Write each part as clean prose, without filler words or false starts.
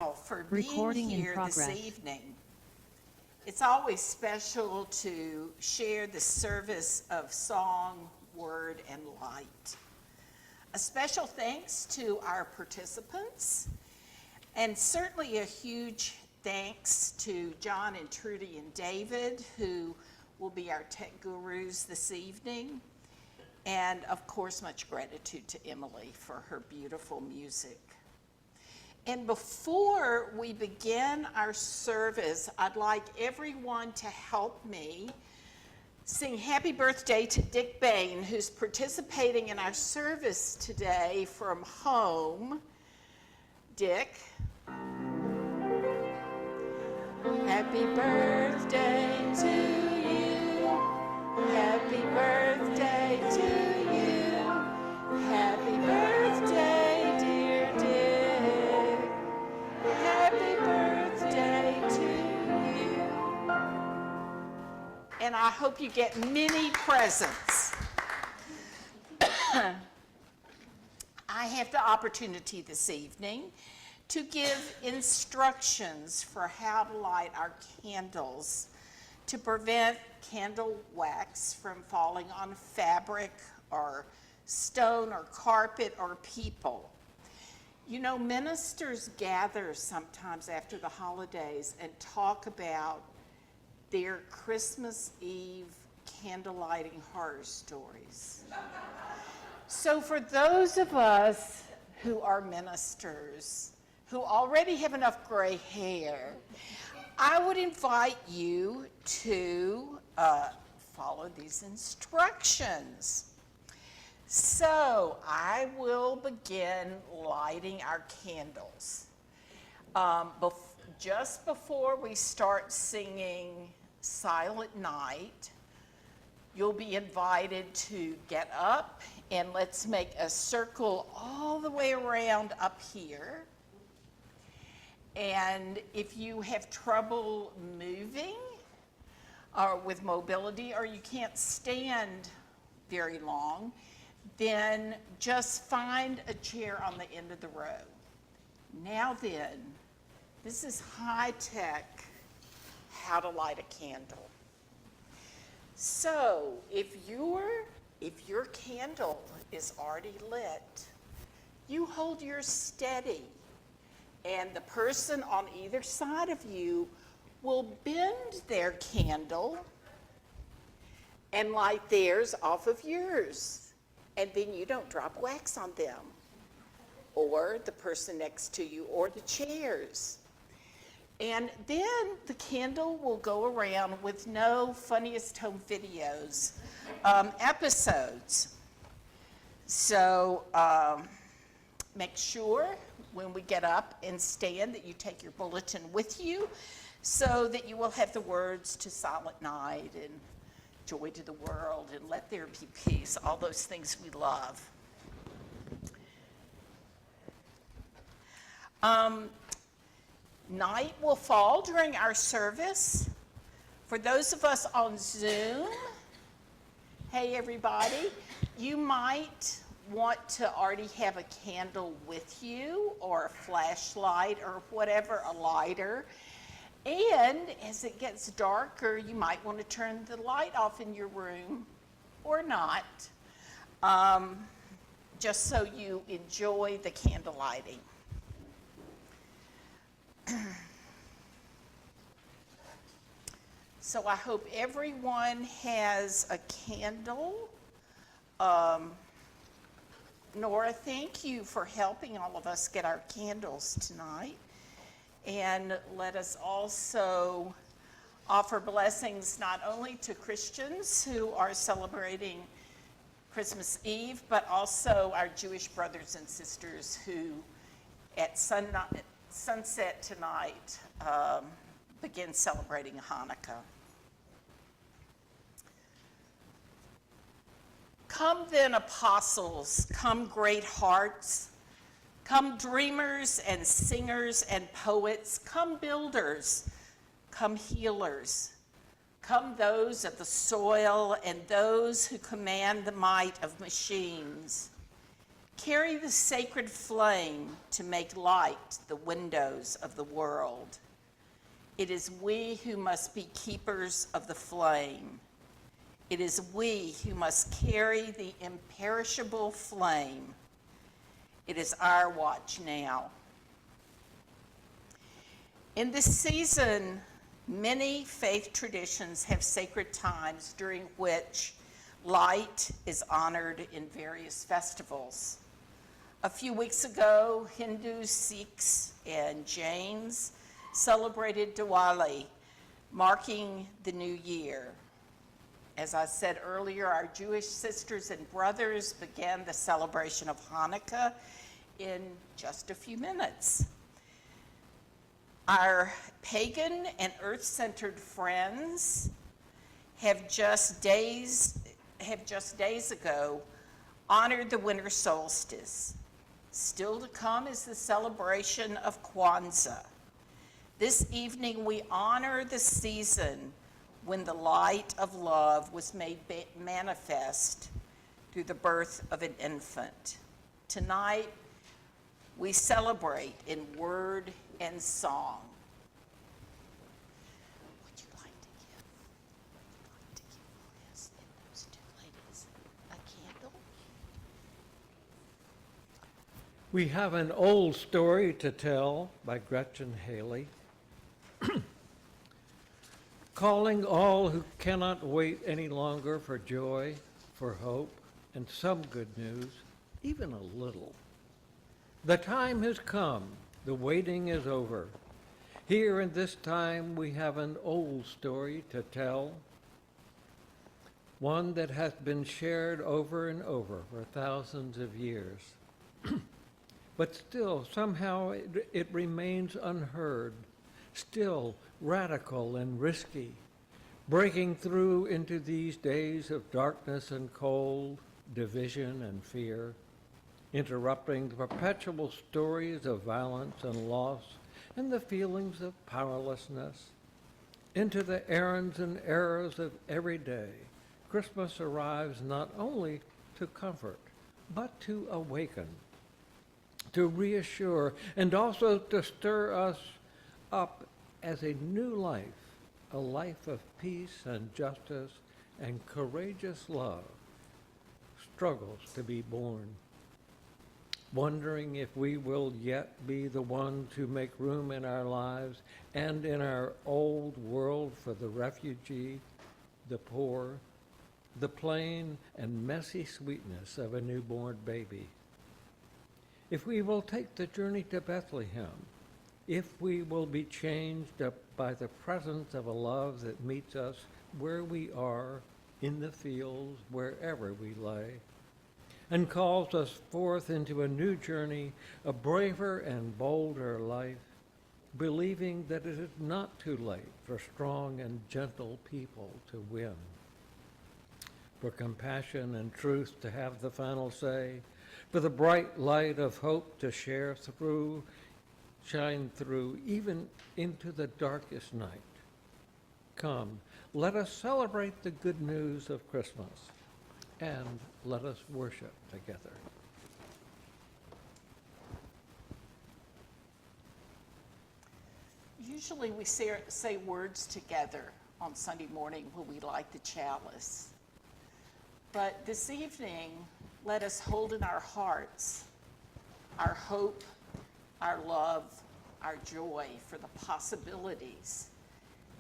For being Recording in here this progress. evening. It's always special to share the service of song, word, and light. A special thanks to our participants, and certainly a huge thanks to John and Trudy and David, who will be our tech gurus this evening. And of course, much gratitude to Emily for her beautiful music. And before we begin our service, I'd like everyone to help me sing happy birthday to Dick Bain, who's participating in our service today from home. Dick. Happy birthday to you. Happy birthday to you. Happy birthday, dear Dick. Happy birthday to you. And I hope you get many presents. I have the opportunity this evening to give instructions for how to light our candles to prevent candle wax from falling on fabric or stone or carpet or people. You know, ministers gather sometimes after the holidays and talk about their Christmas Eve candlelighting horror stories. So for those of us who are ministers, who already have enough gray hair, I would invite you to follow these instructions. So I will begin lighting our candles. Just before we start singing Silent Night, you'll be invited to get up and let's make a circle all the way around up here. And if you have trouble moving or with mobility, or you can't stand very long, then just find a chair on the end of the row. Now then, this is high-tech how to light a candle. So if your candle is already lit, you hold yours steady, and the person on either side of you will bend their candle and light theirs off of yours. And then you don't drop wax on them, or the person next to you, or the chairs. And then the candle will go around with no Funniest Home Videos episodes. So make sure when we get up and stand that you take your bulletin with you so that you will have the words to Silent Night and Joy to the World and Let There Be Peace, all those things we love. Night will fall during our service. For those of us on Zoom, hey everybody, you might want to already have a candle with you or a flashlight or whatever, a lighter. And as it gets darker, you might want to turn the light off in your room or not, just so you enjoy the candle lighting. So I hope everyone has a candle. Nora, thank you for helping all of us get our candles tonight. And let us also offer blessings not only to Christians who are celebrating Christmas Eve, but also our Jewish brothers and sisters who at sunset tonight begin celebrating Hanukkah. Come then, apostles, come great hearts, come dreamers and singers and poets, come builders, come healers, come those of the soil and those who command the might of machines. Carry the sacred flame to make light the windows of the world. It is we who must be keepers of the flame. It is we who must carry the imperishable flame. It is our watch now. In this season, many faith traditions have sacred times during which light is honored in various festivals. A few weeks ago, Hindus, Sikhs, and Jains celebrated Diwali, marking the new year. As I said earlier, our Jewish sisters and brothers began the celebration of Hanukkah in just a few minutes. Our pagan and earth-centered friends have just days ago honored the winter solstice. Still to come is the celebration of Kwanzaa. This evening we honor the season when the light of love was made manifest through the birth of an infant. Tonight we celebrate in word and song. Would you like to give Liz and those two ladies a candle? We have an old story to tell by Gretchen Haley, calling all who cannot wait any longer for joy, for hope, and some good news, even a little. The time has come. The waiting is over. Here in this time we have an old story to tell, one that has been shared over and over for thousands of years. But still, somehow it remains unheard, still radical and risky, breaking through into these days of darkness and cold, division and fear, interrupting the perpetual stories of violence and loss and the feelings of powerlessness. Into the errands and errors of every day, Christmas arrives not only to comfort, but to awaken, to reassure, and also to stir us up as a new life, a life of peace and justice and courageous love struggles to be born. Wondering if we will yet be the one to make room in our lives and in our old world for the refugee, the poor, the plain and messy sweetness of a newborn baby. If we will take the journey to Bethlehem, if we will be changed up by the presence of a love that meets us where we are, in the fields, wherever we lay, and calls us forth into a new journey, a braver and bolder life, believing that it is not too late for strong and gentle people to win, for compassion and truth to have the final say, for the bright light of hope to shine through even into the darkest night. Come, let us celebrate the good news of Christmas, and let us worship together. Usually we say words together on Sunday morning when we light the chalice. But this evening, let us hold in our hearts our hope, our love, our joy for the possibilities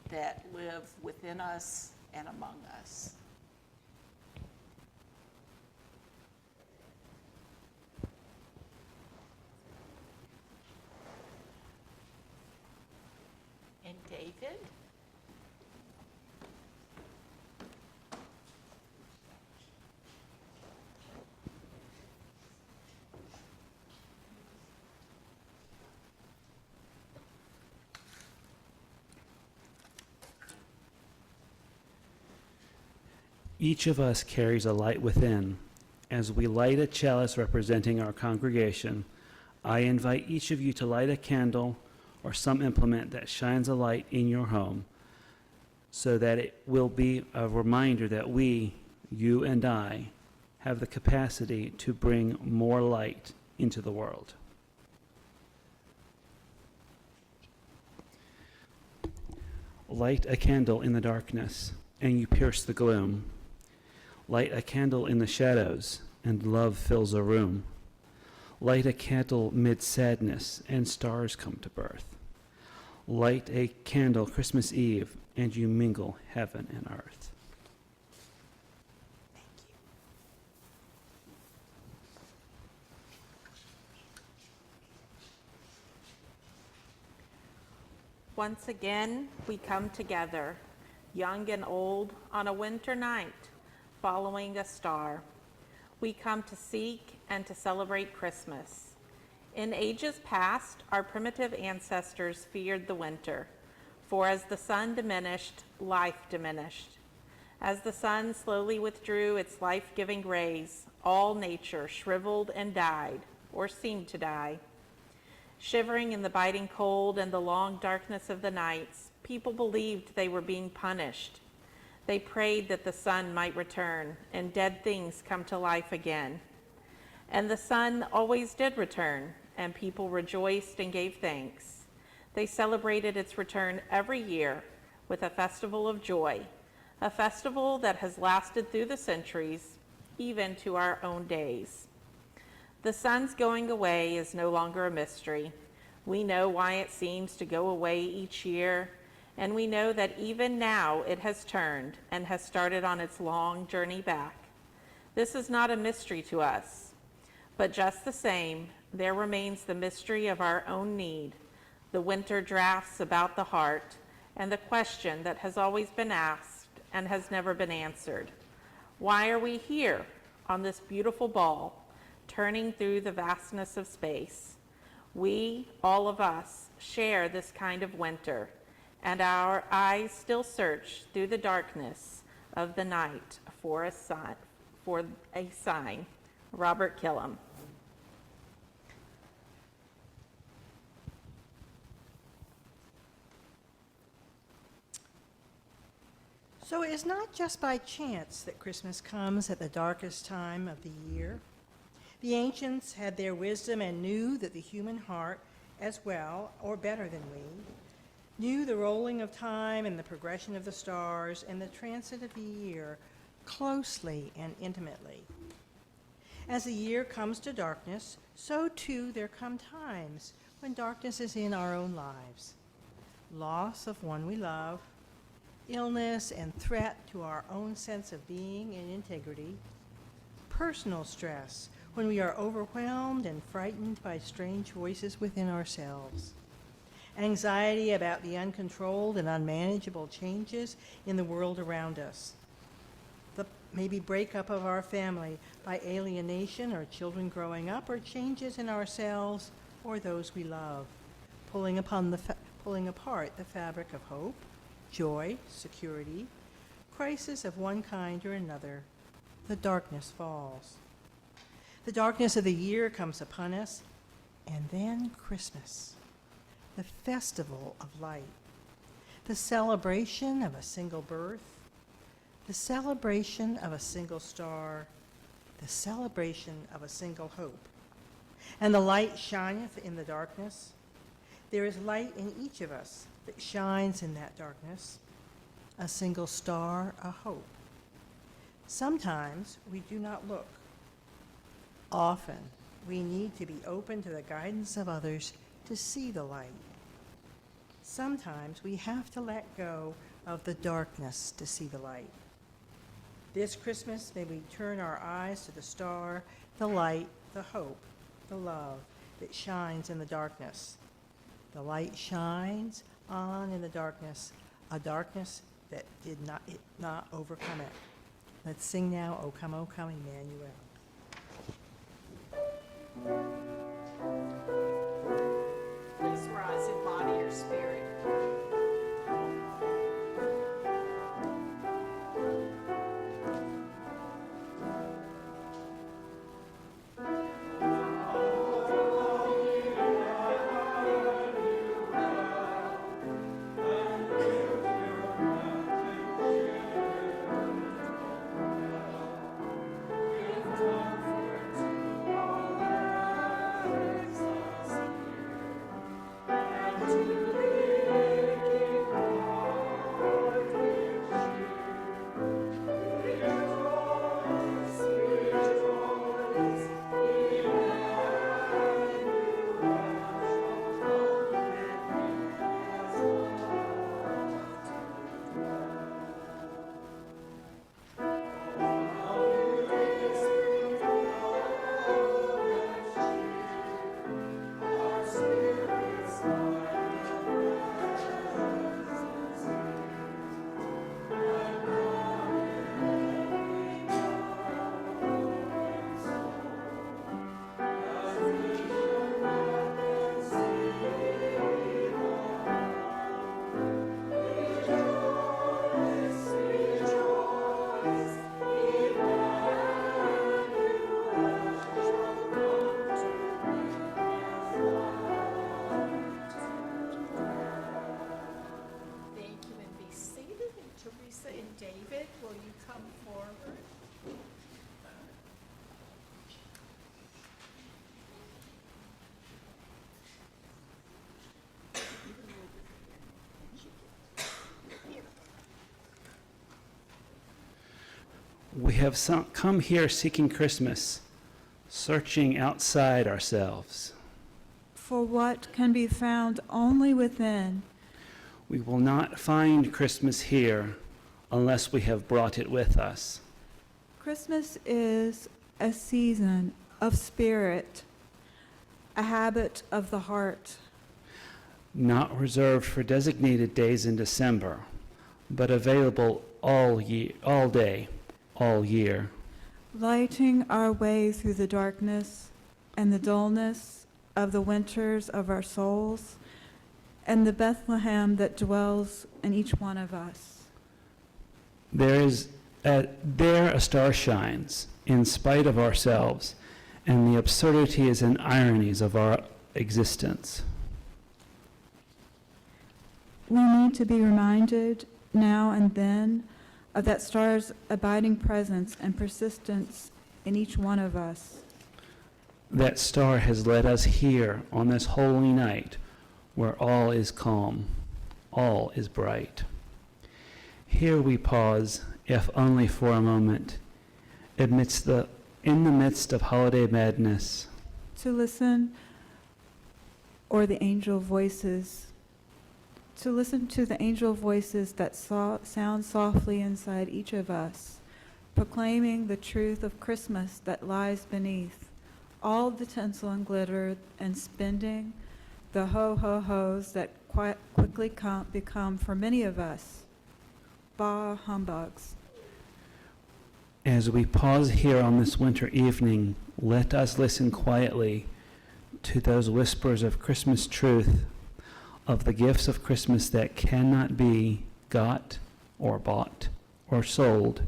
that live within us and among us. And David? Each of us carries a light within. As we light a chalice representing our congregation, I invite each of you to light a candle or some implement that shines a light in your home, so that it will be a reminder that we, you and I, have the capacity to bring more light into the world. Light a candle in the darkness, and you pierce the gloom. Light a candle in the shadows, and love fills a room. Light a candle mid sadness, and stars come to birth. Light a candle Christmas Eve, and you mingle heaven and earth. Thank you. Once again, we come together, young and old, on a winter night, following a star. We come to seek and to celebrate Christmas. In ages past, our primitive ancestors feared the winter, for as the sun diminished, life diminished. As the sun slowly withdrew its life-giving rays, all nature shriveled and died, or seemed to die. Shivering in the biting cold and the long darkness of the nights, people believed they were being punished. They prayed that the sun might return and dead things come to life again. And the sun always did return, and people rejoiced and gave thanks. They celebrated its return every year with a festival of joy, a festival that has lasted through the centuries, even to our own days. The sun's going away is no longer a mystery. We know why it seems to go away each year, and we know that even now it has turned and has started on its long journey back. This is not a mystery to us, but just the same, there remains the mystery of our own need, the winter drafts about the heart, and the question that has always been asked and has never been answered. Why are we here on this beautiful ball, turning through the vastness of space? We, all of us, share this kind of winter, and our eyes still search through the darkness of the night for a sign. Robert Killam. So it is not just by chance that Christmas comes at the darkest time of the year. The ancients had their wisdom and knew that the human heart, as well, or better than we, knew the rolling of time and the progression of the stars and the transit of the year closely and intimately. As the year comes to darkness, so too there come times when darkness is in our own lives. Loss of one we love, illness and threat to our own sense of being and integrity, personal stress when we are overwhelmed and frightened by strange voices within ourselves, anxiety about the uncontrolled and unmanageable changes in the world around us, the maybe breakup of our family by alienation or children growing up, or changes in ourselves or those we love, pulling apart the fabric of hope, joy, security, crisis of one kind or another. The darkness falls. The darkness of the year comes upon us, and then Christmas, the festival of light, the celebration of a single birth, the celebration of a single star, the celebration of a single hope. And the light shineth in the darkness. There is light in each of us that shines in that darkness, a single star, a hope. Sometimes we do not look. Often we need to be open to the guidance of others to see the light. Sometimes we have to let go of the darkness to see the light. This Christmas, may we turn our eyes to the star, the light, the hope, the love that shines in the darkness. The light shines on in the darkness, a darkness that did not overcome it. Let's sing now, O Come, Emmanuel. Please rise in body or spirit. We have come here seeking Christmas, searching outside ourselves. For what can be found only within. We will not find Christmas here unless we have brought it with us. Christmas is a season of spirit, a habit of the heart. Not reserved for designated days in December, but available all day, all year. Lighting our way through the darkness and the dullness of the winters of our souls, and the Bethlehem that dwells in each one of us. There a star shines, in spite of ourselves, and the absurdities and ironies of our existence. We need to be reminded now and then of that star's abiding presence and persistence in each one of us. That star has led us here on this holy night where all is calm, all is bright. Here we pause, if only for a moment, in the midst of holiday madness, To listen to the angel voices that sound softly inside each of us, proclaiming the truth of Christmas that lies beneath all the tinsel and glitter and spending the ho-ho-hos that quickly become, for many of us, bah humbugs. As we pause here on this winter evening, let us listen quietly to those whispers of Christmas truth, of the gifts of Christmas that cannot be got or bought or sold,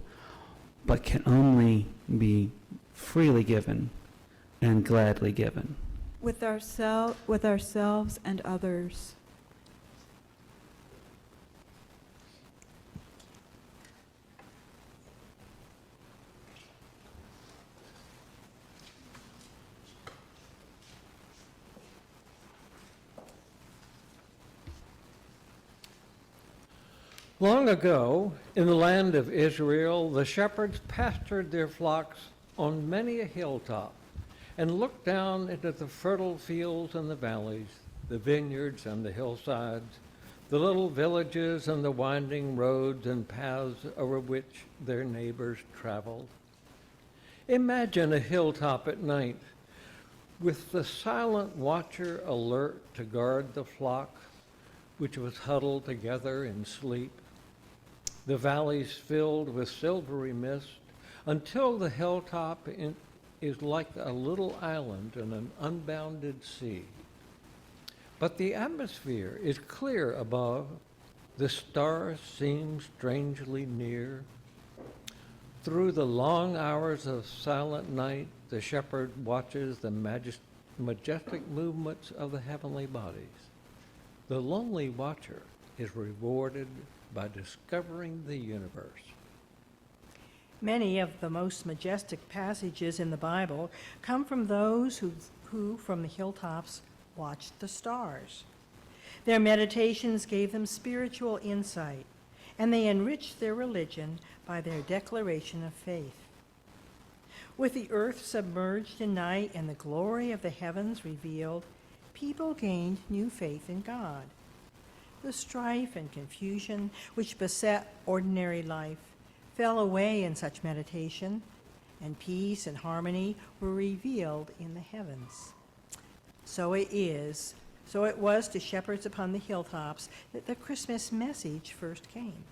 but can only be freely given and gladly given. With ourselves and others. Long ago, in the land of Israel, the shepherds pastured their flocks on many a hilltop and looked down into the fertile fields and the valleys, the vineyards and the hillsides, the little villages and the winding roads and paths over which their neighbors traveled. Imagine a hilltop at night with the silent watcher alert to guard the flock, which was huddled together in sleep. The valleys filled with silvery mist until the hilltop is like a little island in an unbounded sea. But the atmosphere is clear above. The stars seem strangely near. Through the long hours of silent night, the shepherd watches the majestic movements of the heavenly bodies. The lonely watcher is rewarded by discovering the universe. Many of the most majestic passages in the Bible come from those who from the hilltops watched the stars. Their meditations gave them spiritual insight, and they enriched their religion by their declaration of faith. With the earth submerged in night and the glory of the heavens revealed, people gained new faith in God. The strife and confusion which beset ordinary life fell away in such meditation, and peace and harmony were revealed in the heavens. So it was to shepherds upon the hilltops that the Christmas message first came.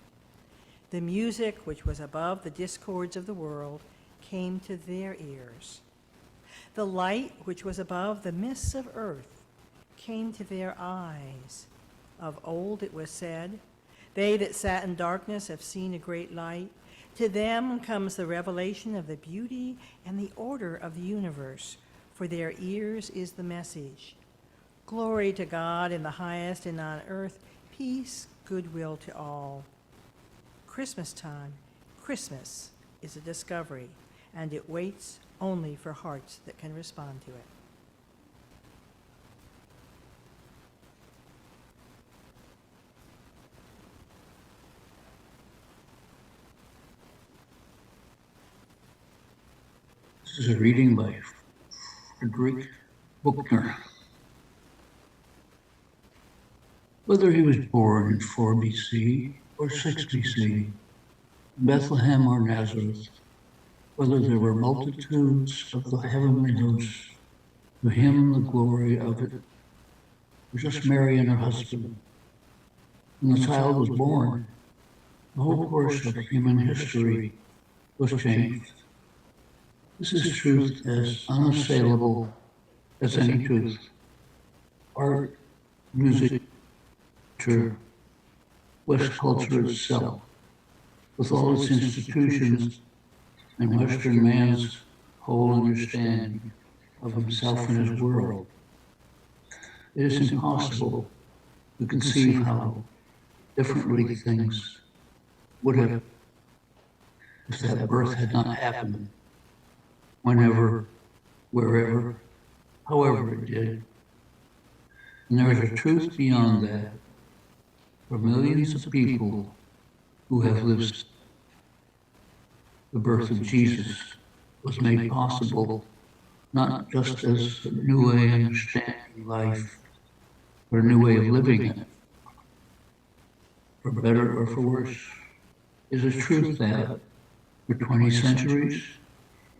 The music which was above the discords of the world came to their ears. The light which was above the mists of earth came to their eyes. Of old it was said, "They that sat in darkness have seen a great light. To them comes the revelation of the beauty and the order of the universe. For their ears is the message. Glory to God in the highest, and on earth peace, goodwill to all." Christmas time, Christmas is a discovery, and it waits only for hearts that can respond to it. This is a reading by Frederick Buechner. Whether he was born in 4 BC or 6 BC, Bethlehem or Nazareth, whether there were multitudes of the heavenly hosts, to him the glory of it was just Mary and her husband. When the child was born, the whole course of human history was changed. This is truth as unassailable as any truth. Art, music, literature, West culture itself, with all its institutions and Western man's whole understanding of himself and his world. It is impossible to conceive how differently things would have if that birth had not happened, whenever, wherever, however it did. And there is a truth beyond that for millions of people who have lived. The birth of Jesus was made possible not just as a new way of understanding life, but a new way of living it, for better or for worse. It is a truth that for 20 centuries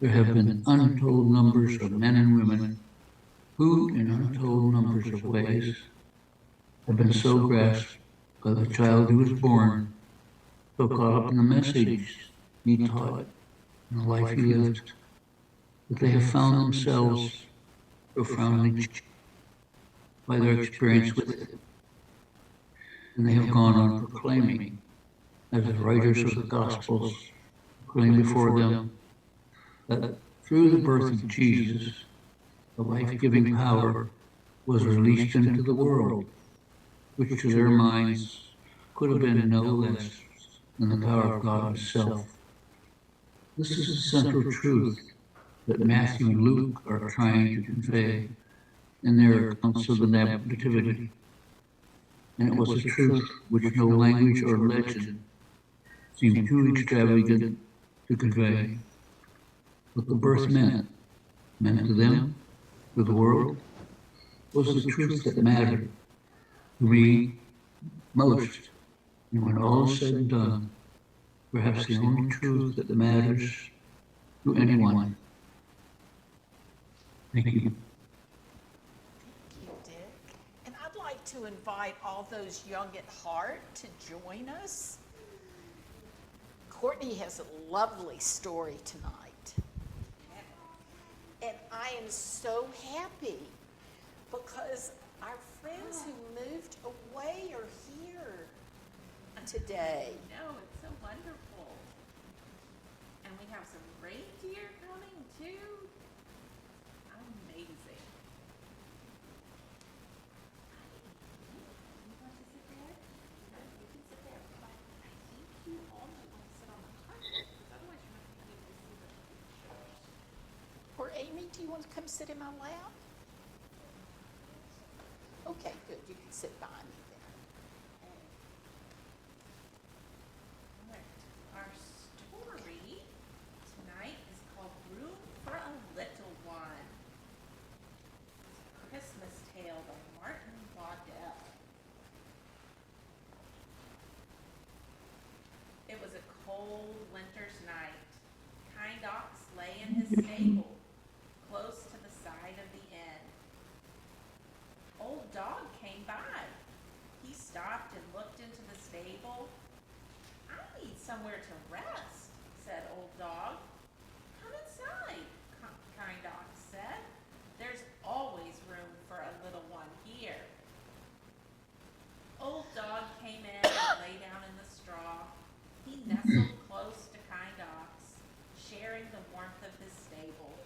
there have been untold numbers of men and women who, in untold numbers of ways, have been so grasped by the child who was born, so caught up in the message he taught and the life he lived, that they have found themselves profoundly changed by their experience with it. And they have gone on proclaiming, as the writers of the Gospels proclaim before them, that through the birth of Jesus, the life-giving power was released into the world, which to their minds could have been no less than the power of God himself. This is the central truth that Matthew and Luke are trying to convey in their accounts of the Nativity. And it was a truth which no language or legend seemed too extravagant to convey. What the birth meant to them, to the world, was the truth that mattered to me most. And when all is said and done, perhaps the only truth that matters to anyone. Thank you. Thank you, Dick. And I'd like to invite all those young at heart to join us. Courtney has a lovely story tonight. And I am so happy because our friends who moved away are here today. No, it's so wonderful. And we have some reindeer coming too. Amazing. You want to sit there? No, you can sit there. But I think you all might want to sit on the carpet, because otherwise you're not going to be able to see the pictures. Or Amy, do you want to come sit in my lap? Okay, good. You can sit behind me there. Our story tonight is called Room for a Little One. It's a Christmas Tale by Martin Waddell. It was a cold winter's night. Kind Ox lay in his stable, close to the side of the inn. Old Dog came by. He stopped and looked into the stable. I need somewhere to rest, said Old Dog. Come inside, Kind Ox said. There's always room for a little one here. Old Dog came in and lay down in the straw. He nestled close to Kind Ox, sharing the warmth of his stable.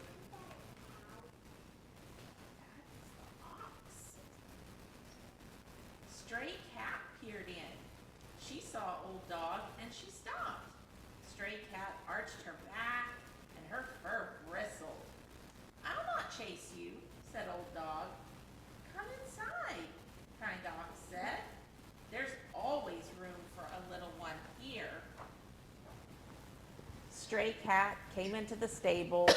That's the ox. Stray Cat peered in. She saw Old Dog and she stopped. Stray Cat arched her back and her fur bristled. I'll not chase you, said Old Dog. Come inside, Kind Ox said. There's always room for a little one here. Stray Cat came into the stable.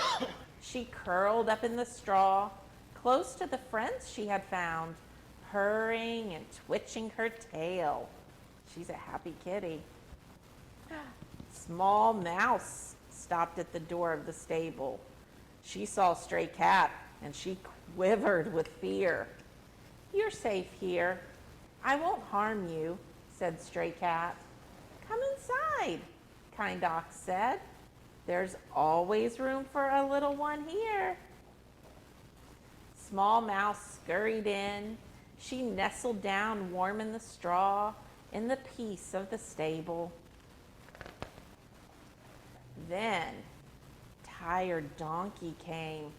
She curled up in the straw, close to the friends she had found, purring and twitching her tail. She's a happy kitty. Small Mouse stopped at the door of the stable. She saw Stray Cat, and she quivered with fear. "You're safe here. I won't harm you," said Stray Cat. "Come inside," Kind Ox said. "There's always room for a little one here." Small Mouse scurried in. She nestled down warm in the straw, in the peace of the stable. Then, Tired Donkey came.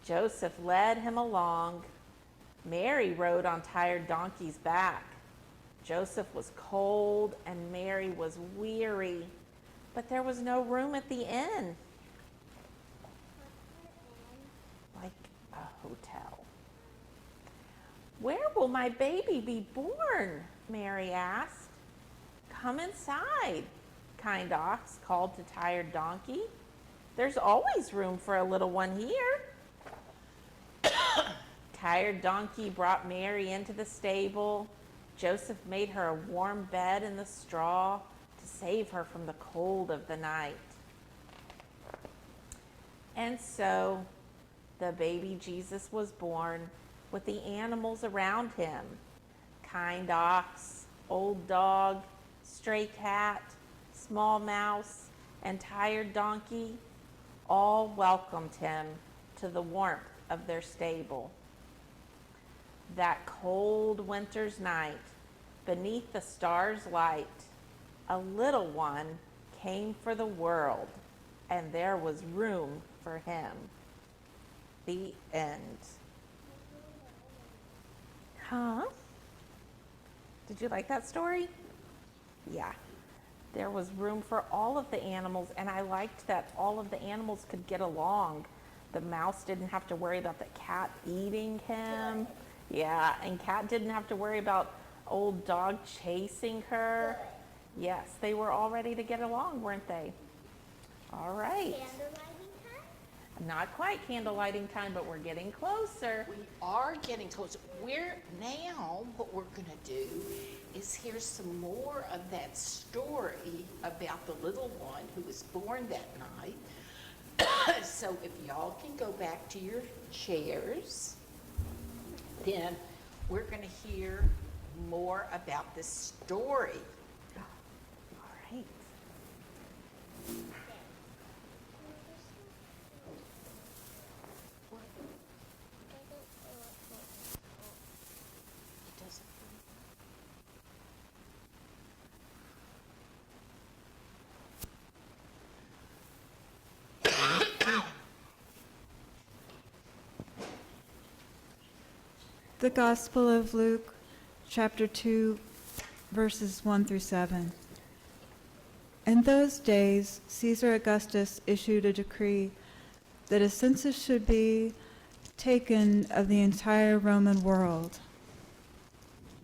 Joseph led him along. Mary rode on Tired Donkey's back. Joseph was cold and Mary was weary, but there was no room at the inn. Like a hotel. "Where will my baby be born?" Mary asked. "Come inside," Kind Ox called to Tired Donkey. "There's always room for a little one here." Tired Donkey brought Mary into the stable. Joseph made her a warm bed in the straw to save her from the cold of the night. And so the baby Jesus was born with the animals around him. Kind Ox, Old Dog, Stray Cat, Small Mouse, and Tired Donkey all welcomed him to the warmth of their stable. That cold winter's night, beneath the stars' light, a little one came for the world, and there was room for him. The end. Huh? Did you like that story? Yeah. There was room for all of the animals, and I liked that all of the animals could get along. The mouse didn't have to worry about the cat eating him. Yeah, and Cat didn't have to worry about Old Dog chasing her. Yes, they were all ready to get along, weren't they? All right. Candlelighting time? Not quite candle lighting time, but we're getting closer. We are getting closer. What we're gonna do is hear some more of that story about the little one who was born that night. So if y'all can go back to your chairs, then we're gonna hear more about this story. All right. It doesn't. The Gospel of Luke, chapter 2, verses 1 through 7. In those days, Caesar Augustus issued a decree that a census should be taken of the entire Roman world.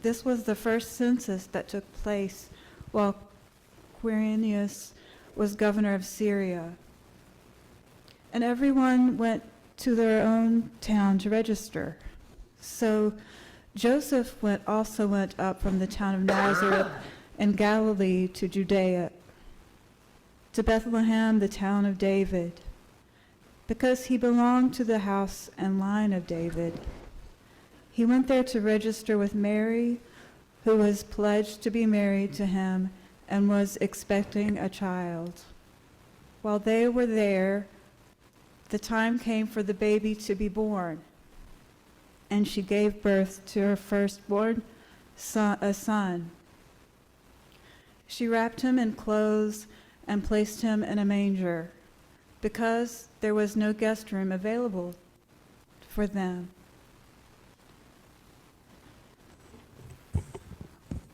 This was the first census that took place while Quirinius was governor of Syria. And everyone went to their own town to register. So Joseph also went up from the town of Nazareth in Galilee to Judea, to Bethlehem, the town of David, because he belonged to the house and line of David. He went there to register with Mary, who was pledged to be married to him and was expecting a child. While they were there, the time came for the baby to be born, and she gave birth to her firstborn son, a son. She wrapped him in clothes and placed him in a manger, because there was no guest room available for them.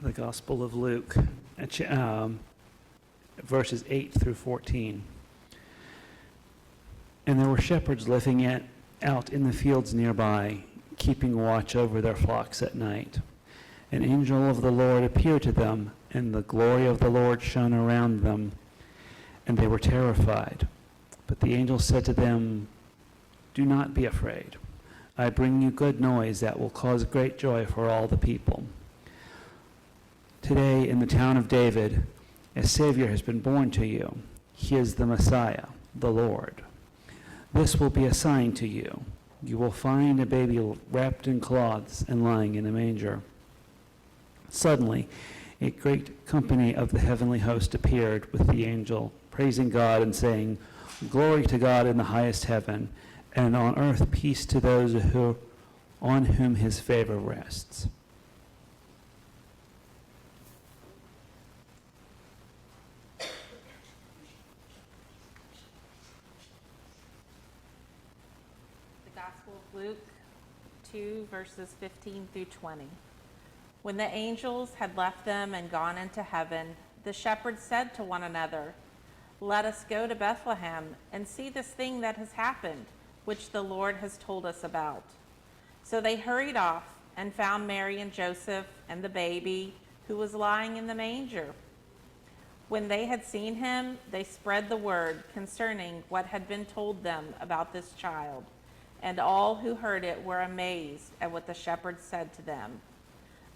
The Gospel of Luke, verses 8 through 14. And there were shepherds living out in the fields nearby, keeping watch over their flocks at night. An angel of the Lord appeared to them, and the glory of the Lord shone around them, and they were terrified. But the angel said to them, "Do not be afraid. I bring you good news that will cause great joy for all the people. Today in the town of David, a Savior has been born to you. He is the Messiah, the Lord. This will be a sign to you. You will find a baby wrapped in cloths and lying in a manger." Suddenly, a great company of the heavenly host appeared with the angel, praising God and saying, "Glory to God in the highest heaven, and on earth peace to those on whom his favor rests." The Gospel of Luke 2, verses 15 through 20. When the angels had left them and gone into heaven, the shepherds said to one another, "Let us go to Bethlehem and see this thing that has happened, which the Lord has told us about." So they hurried off and found Mary and Joseph and the baby who was lying in the manger. When they had seen him, they spread the word concerning what had been told them about this child, and all who heard it were amazed at what the shepherds said to them.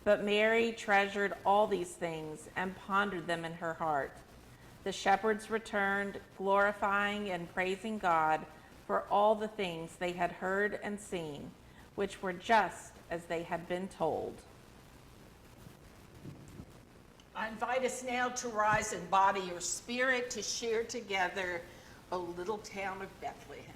But Mary treasured all these things and pondered them in her heart. The shepherds returned, glorifying and praising God for all the things they had heard and seen, which were just as they had been told. I invite us now to rise in body or spirit to share together a little town of Bethlehem.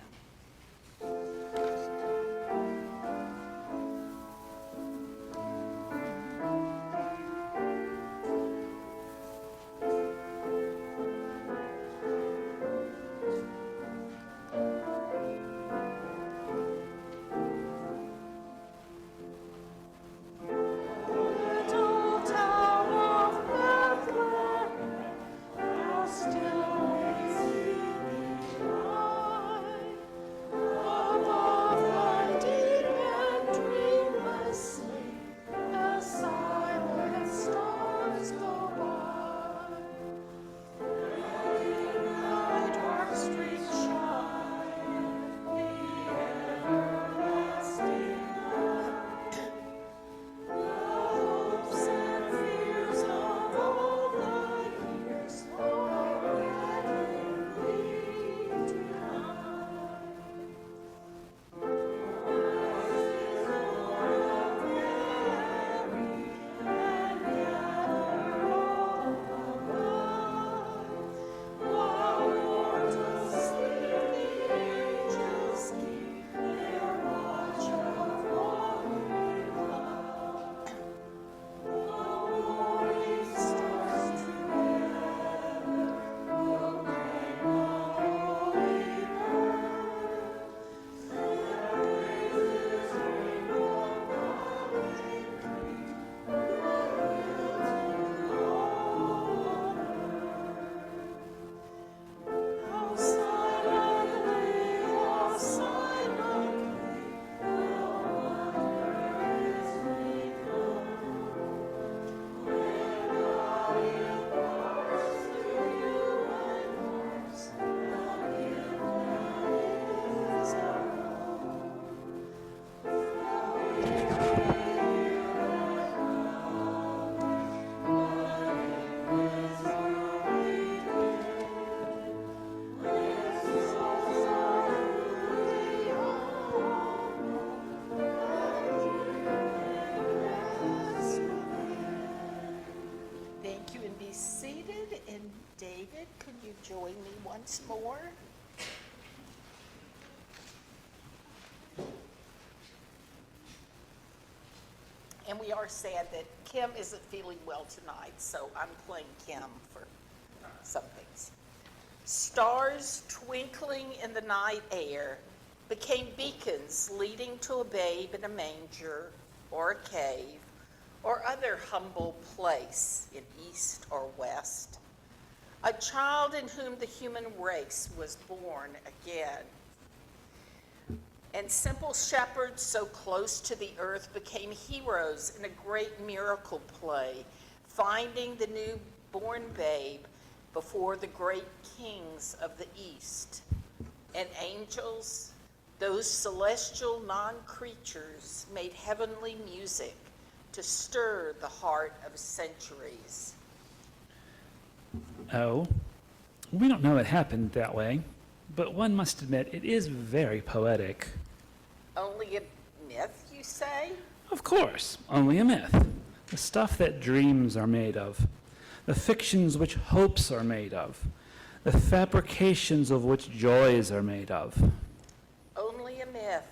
David, could you join me once more? And we are sad that Kim isn't feeling well tonight, so I'm playing Kim for some things. Stars twinkling in the night air became beacons leading to a babe in a manger or a cave or other humble place in east or west. A child in whom the human race was born again. And simple shepherds so close to the earth became heroes in a great miracle play, finding the newborn babe before the great kings of the East. and angels, those celestial non-creatures, made heavenly music to stir the heart of centuries. Oh, we don't know it happened that way, but one must admit it is very poetic. Only a myth, you say? Of course, only a myth. The stuff that dreams are made of, the fictions which hopes are made of, the fabrications of which joys are made of. Only a myth.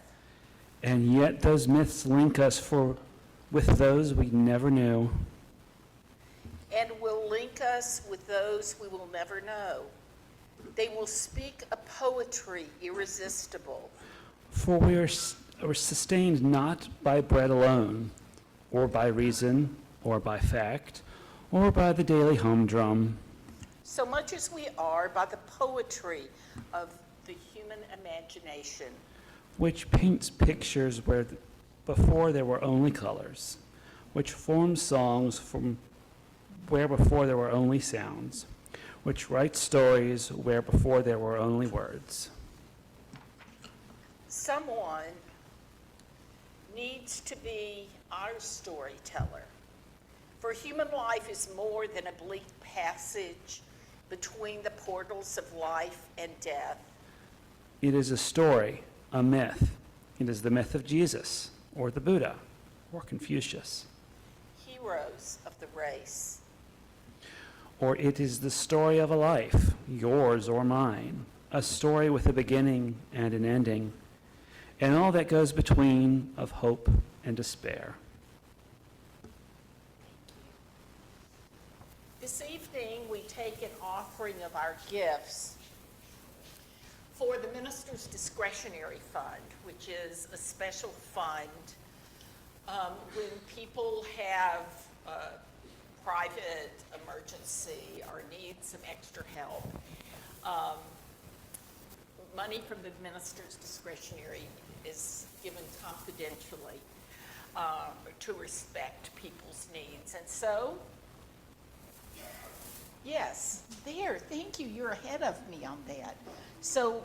And yet those myths link us with those we never knew. And will link us with those we will never know. They will speak a poetry irresistible. For we are sustained not by bread alone, or by reason, or by fact, or by the daily humdrum. So much as we are by the poetry of the human imagination. Which paints pictures before there were only colors, which forms songs from where before there were only sounds, which writes stories where before there were only words. Someone needs to be our storyteller. For human life is more than a bleak passage between the portals of life and death. It is a story, a myth. It is the myth of Jesus, or the Buddha, or Confucius. Heroes of the race. Or it is the story of a life, yours or mine, a story with a beginning and an ending, and all that goes between of hope and despair. This evening, we take an offering of our gifts for the Minister's Discretionary Fund, which is a special fund when people have a private emergency or need some extra help. Money from the Minister's Discretionary is given confidentially to respect people's needs. And so, yes, there, thank you, you're ahead of me on that. So,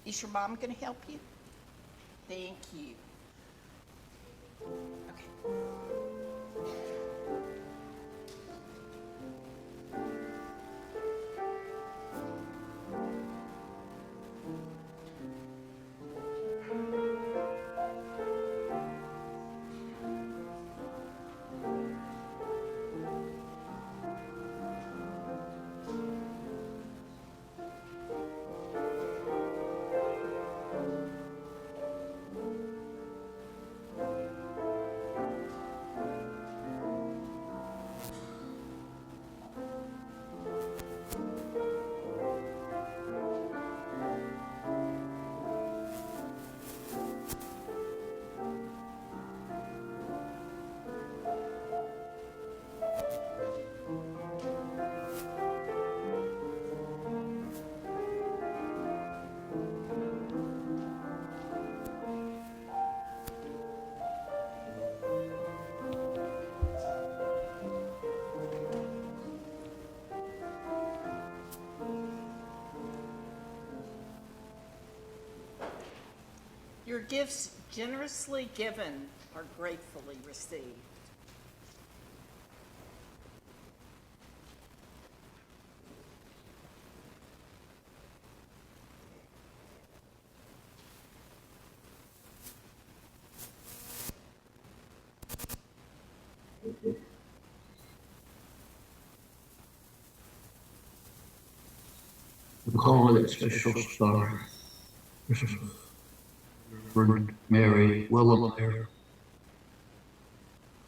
is your mom gonna help you? Thank you. Okay. Your gifts generously given are gratefully received. The call of that special star, Christmas. Reverend Mary, well up there,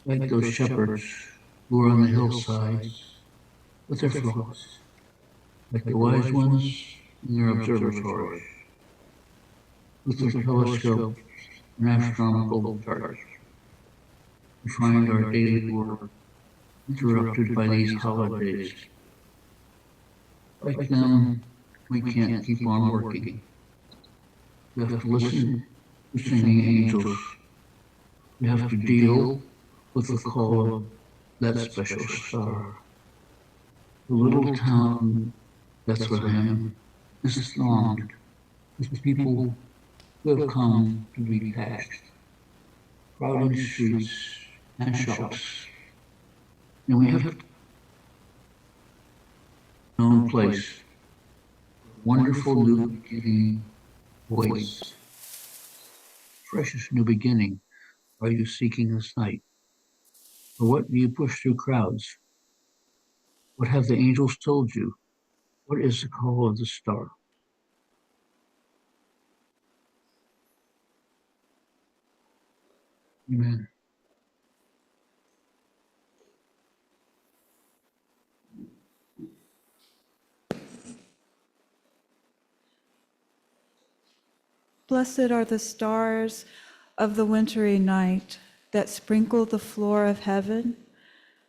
like those shepherds who are on the hillsides with their flocks, like the wise ones in their observatories, with their telescopes and astronomical charts, to find our daily work interrupted by these holidays. Like them, we can't keep on working. We have to listen to singing angels. We have to deal with the call of that special star. The little town Bethlehem is thronged with people who have come to be taxed, crowding streets and shops. And we have known place, wonderful new beginning waits. Precious new beginning are you seeking this night? Or what do you push through crowds? What have the angels told you? What is the call of the star? Amen. Blessed are the stars of the wintry night that sprinkle the floor of heaven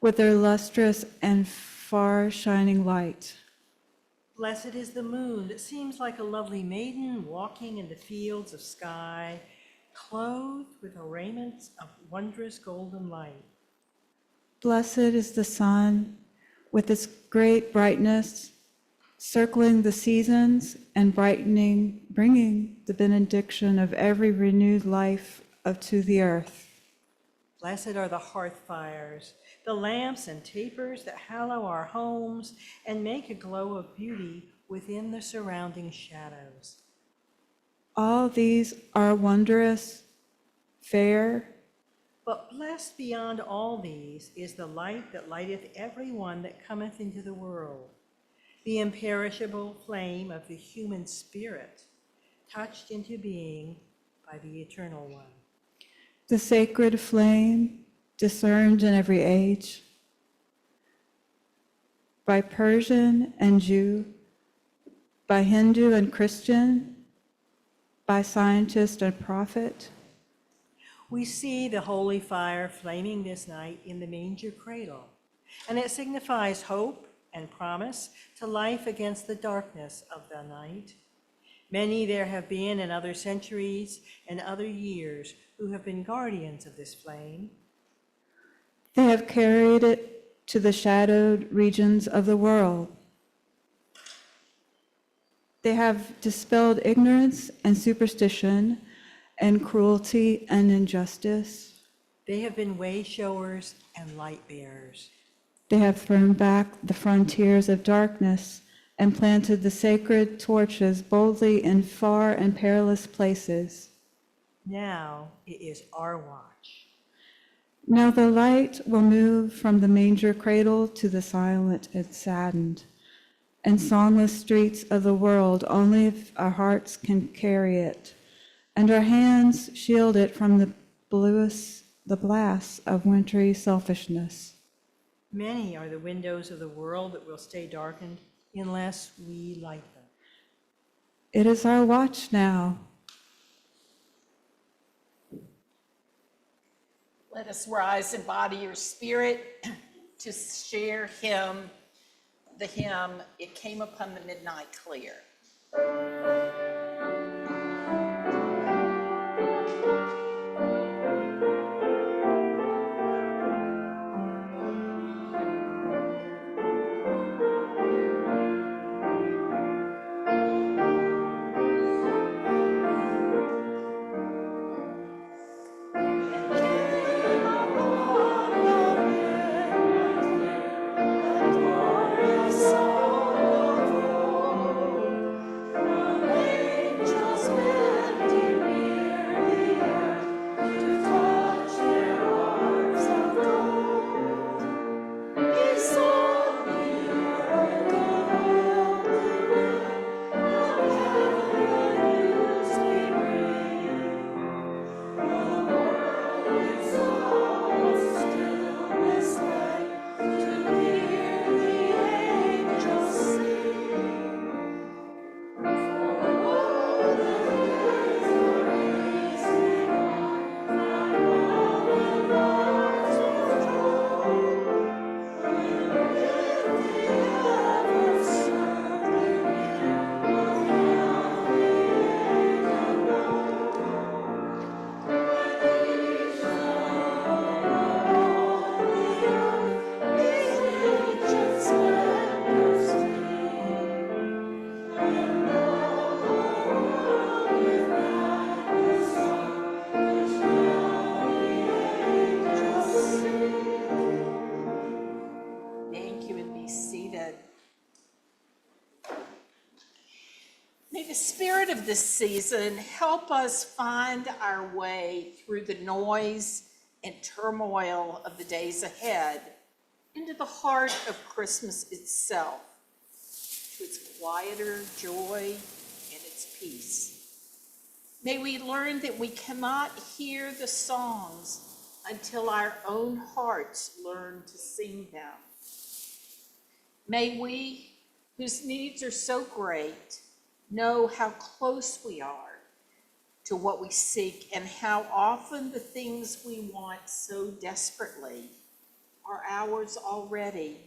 with their lustrous and far shining light. Blessed is the moon that seems like a lovely maiden walking in the fields of sky, clothed with a raiment of wondrous golden light. Blessed is the sun with its great brightness, circling the seasons and brightening, bringing the benediction of every renewed life up to the earth. Blessed are the hearth fires, the lamps and tapers that hallow our homes and make a glow of beauty within the surrounding shadows. All these are wondrous, fair, But blessed beyond all these is the light that lighteth every one that cometh into the world, the imperishable flame of the human spirit, touched into being by the Eternal One. the sacred flame discerned in every age, by Persian and Jew, by Hindu and Christian, by scientist and prophet. We see the holy fire flaming this night in the manger cradle, and it signifies hope and promise to life against the darkness of the night. Many there have been in other centuries and other years who have been guardians of this flame. They have carried it to the shadowed regions of the world. They have dispelled ignorance and superstition and cruelty and injustice. They have been way showers and light bearers. They have thrown back the frontiers of darkness and planted the sacred torches boldly in far and perilous places. Now it is our watch. Now the light will move from the manger cradle to the silent and saddened and songless streets of the world only if our hearts can carry it and our hands shield it from the blasts of wintry selfishness. Many are the windows of the world that will stay darkened unless we light them. It is our watch now. Let us rise in body or spirit to share the hymn, It Came Upon the Midnight Clear. Thank you. the spirit of this season help us find our way through the noise and turmoil of the days ahead into the heart of Christmas itself, to its quieter joy and its peace. May we learn that we cannot hear the songs until our own hearts learn to sing them. May we, whose needs are so great, know how close we are to what we seek and how often the things we want so desperately are ours already.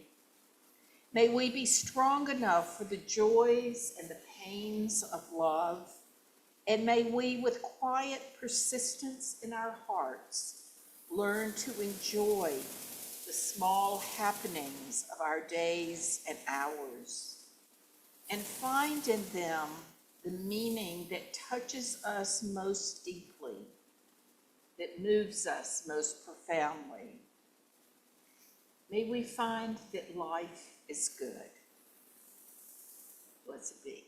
May we be strong enough for the joys and the pains of love, and may we, with quiet persistence in our hearts, learn to enjoy the small happenings of our days and hours, and find in them the meaning that touches us most deeply, that moves us most profoundly. May we find that life is good. Blessed be.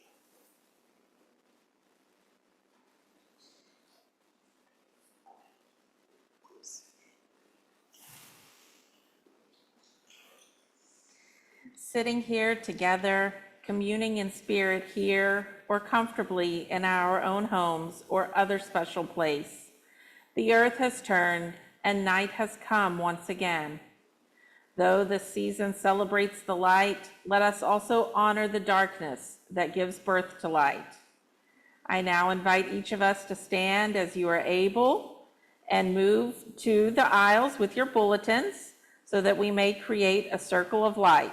Sitting here together, communing in spirit here or comfortably in our own homes or other special place, the earth has turned and night has come once again. Though this season celebrates the light, let us also honor the darkness that gives birth to light. I now invite each of us to stand as you are able and move to the aisles with your bulletins so that we may create a circle of light.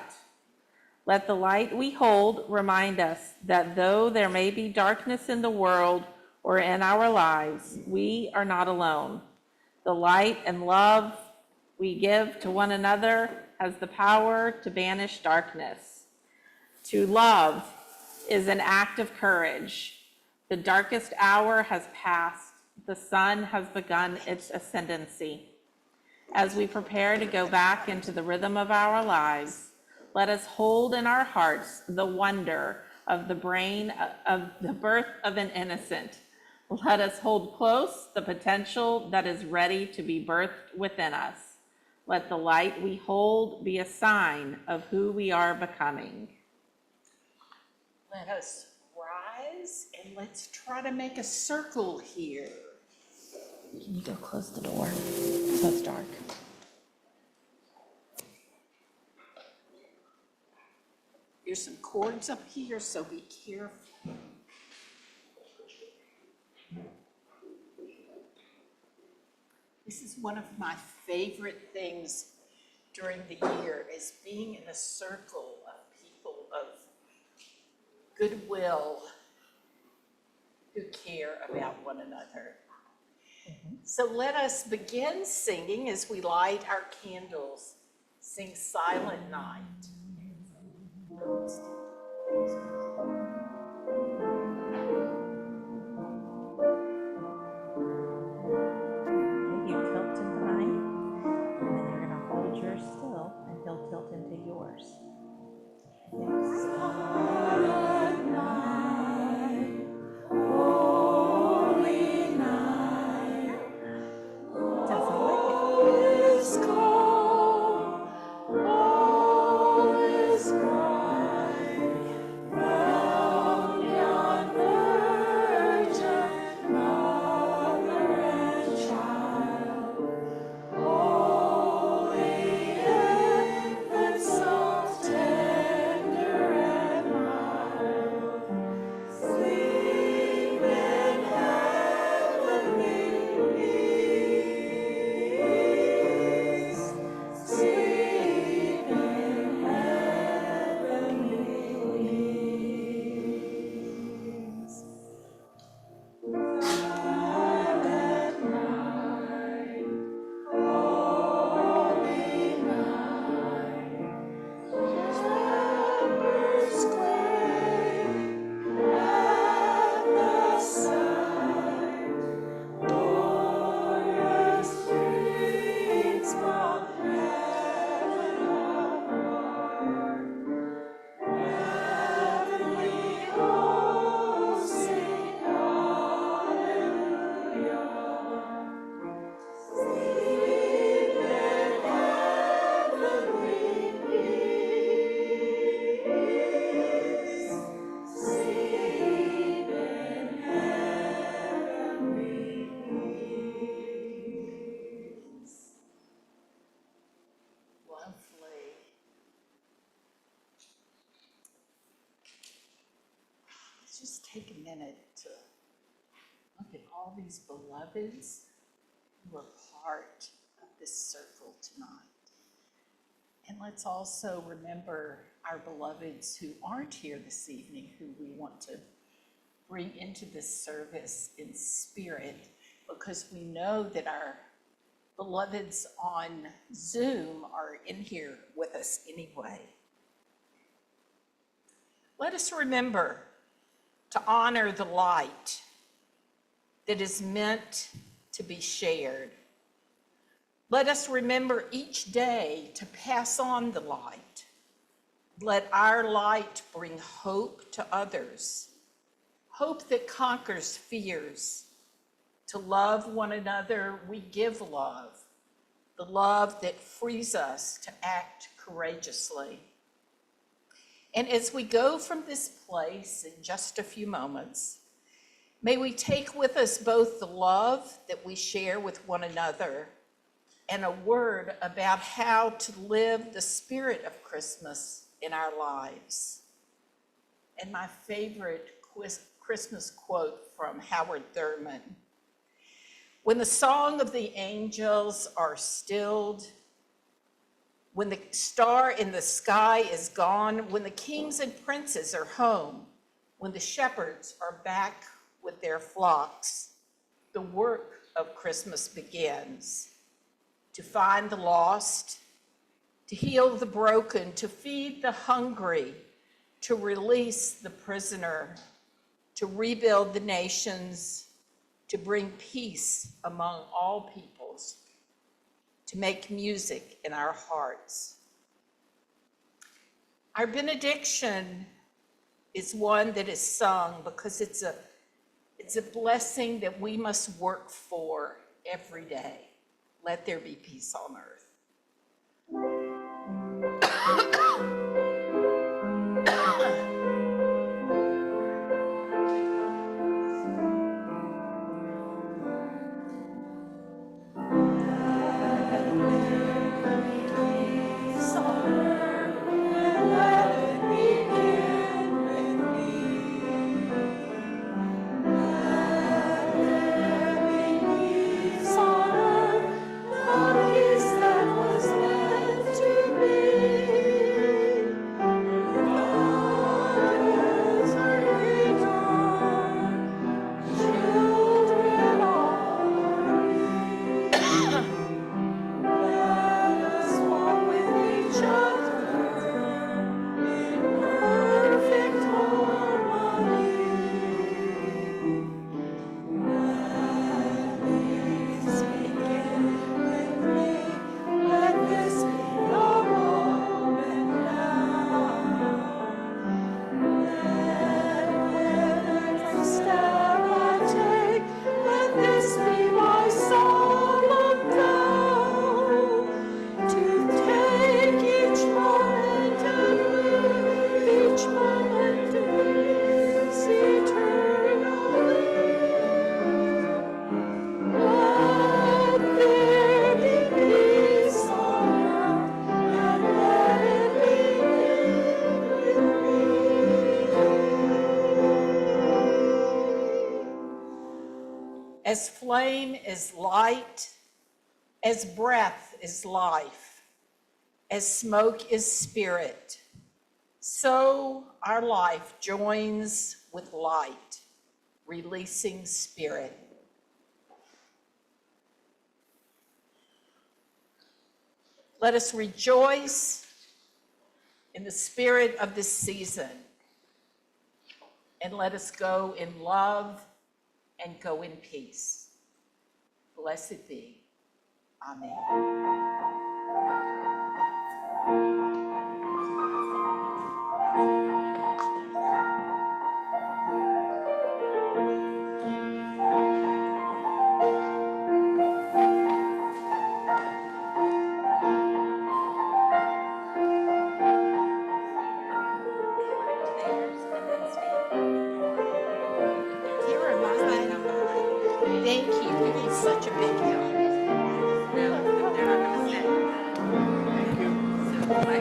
Let the light we hold remind us that though there may be darkness in the world or in our lives, we are not alone. The light and love we give to one another has the power to banish darkness. To love is an act of courage. The darkest hour has passed. The sun has begun its ascendancy. As we prepare to go back into the rhythm of our lives, let us hold in our hearts the wonder of the birth of an innocent. Let us hold close the potential that is ready to be birthed within us. Let the light we hold be a sign of who we are becoming. Let us rise and let's try to make a circle here. Can you go close the door so it's dark? There's some cords up here, so be careful. This is one of my favorite things during the year, is being in a circle of people of goodwill who care about one another. So let us begin singing as we light our candles. Sing Silent Night. You tilt into mine, and then you're gonna hold yours still, and he'll tilt into yours. Doesn't like it. All is bright. take a minute to look at all these beloveds who are part of this circle tonight. And let's also remember our beloveds who aren't here this evening, who we want to bring into this service in spirit, because we know that our beloveds on Zoom are in here with us anyway. Let us remember to honor the light that is meant to be shared. Let us remember each day to pass on the light. Let our light bring hope to others, hope that conquers fears. To love one another, we give love, the love that frees us to act courageously. And as we go from this place in just a few moments, may we take with us both the love that we share with one another and a word about how to live the spirit of Christmas in our lives. And my favorite Christmas quote from Howard Thurman: "When the song of the angels are stilled, when the star in the sky is gone, when the kings and princes are home, when the shepherds are back with their flocks, the work of Christmas begins. To find the lost, to heal the broken, to feed the hungry, to release the prisoner, to rebuild the nations, to bring peace among all peoples, to make music in our hearts." Our benediction is one that is sung because it's a blessing that we must work for every day. Let there be peace on earth. As flame is light, as breath is life, as smoke is spirit, so our life joins with light, releasing spirit. Let us rejoice in the spirit of this season, and let us go in love and go in peace. Blessed be. Amen. Thank you. It's such a big help. They're not gonna say.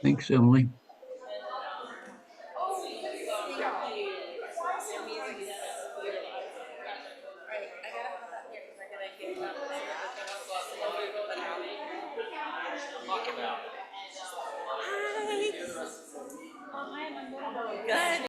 Thanks, Emily.